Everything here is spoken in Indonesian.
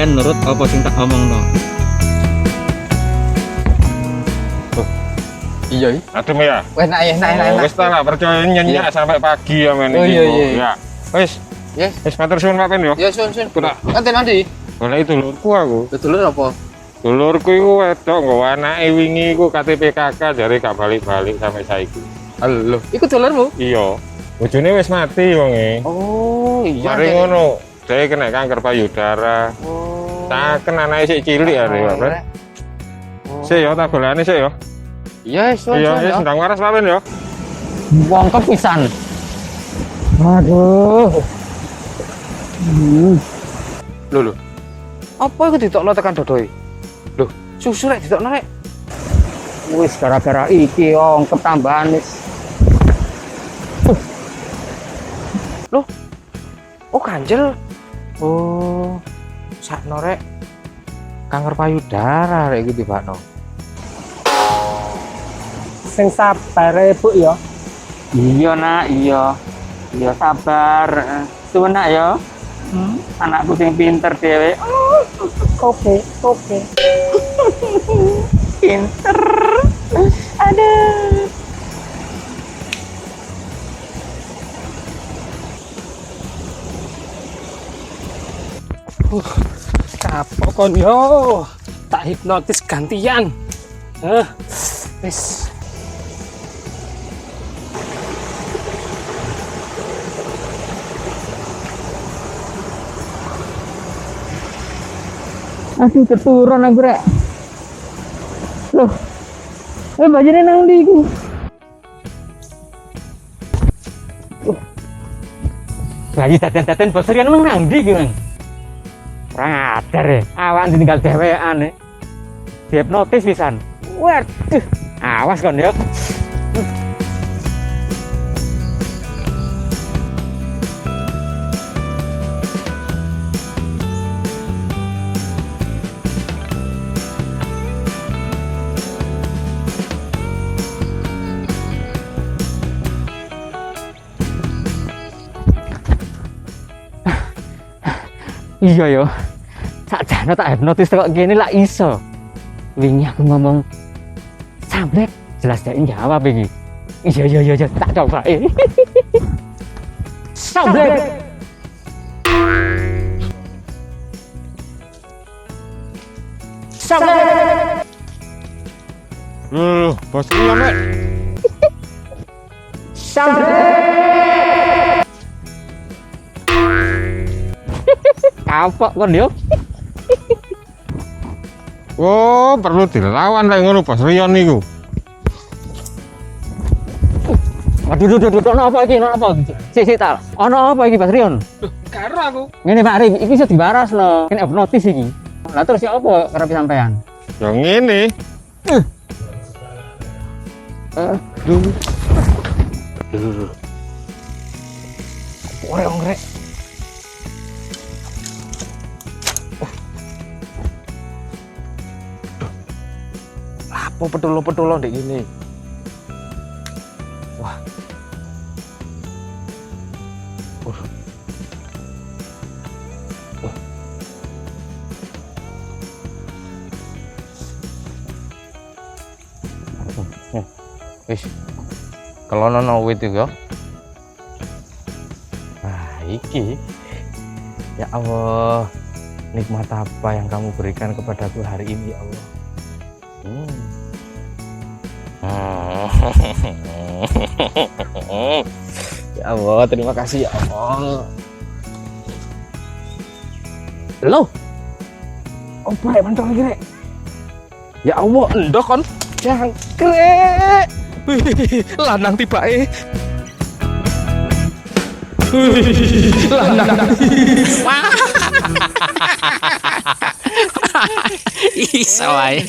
sampean nurut apa sing tak omongno. Iya. Adem ya. Enak ya, enak. Wis ta lah percaya nyenyak sampai pagi ya men Oh, iki. iya. Ya. Wis. Yes. Wis matur suwun Pak Pen yo. Ya sun. Kuda. Nanti. Golek dulurku aku. Dulur apa? Dulurku iku wedok nggawa anake wingi iku KTP KK jare gak balik-balik sampai saiki. Halo. Iku dulurmu? Iya. Bojone wis mati wonge. Oh, iya. Mari ngono, dhek kena kanker payudara. Oh. Taken anake sik cilik are, Pak Pen. Sik yo tak golekane sik yo. Iya, sun. Iya, wis ndang waras Pak Pen yo. Wong kepisan. Aduh. Lho. Apa iku ditokno tekan dodoi? Lho, susu rek ditokno rek. Wis gara-gara iki ongkep tambahan wis. Loh. Oh, ganjel. Oh. Sakno rek. Kanker payudara rek iki tibakno. Sing sabar Bu ya. Iya nak, iya. Iya sabar. Suwen nak ya. Anakku sing pinter dhewe. Oke. Pinter. Aduh. Kapok kon yo. Tak hipnotis gantian. Wis. Aduh keturun aku rek. Loh. Bajine nang ndi iku? Bayi dadan-dadan boserian nang ndi iki, Mang? Ora ajar ya. Awak tinggal dhewean e. Dihipnotis pisan. Waduh. Awas kon yo. Iya yo. Sakjane tak hipnotis kok gini lah iso. Wingi aku ngomong samblek jelas dia jawab iki. Iya tak coba. Samblek. Samblek. Bos iya mek. Samblek. Kapok kon yo. Oh, perlu dilawan lek ngono Bos Rion niku. Waduh, ono apa iki? Ono apa? Sik ta. Ono apa iki, Mas Rion? Karo aku. Ngene Pak Arif, iki iso diwarasno. Kene hipnotis iki. Lah terus ya apa karepe sampean? Ya ngene. Duh. Ora ngrek. Apa petulo-petulo ndek gini? Wah. Wis. Kelono wit iki ya. Nah, iki. Ya Allah. Nikmat apa yang kamu berikan kepadaku hari ini, ya Allah. Ya Allah, terima kasih ya Allah. Loh. Apa yang mantap lagi, Rek? Ya Allah, endok kon. Jangkrik. Lanang tibake. Lanang. Iso wae.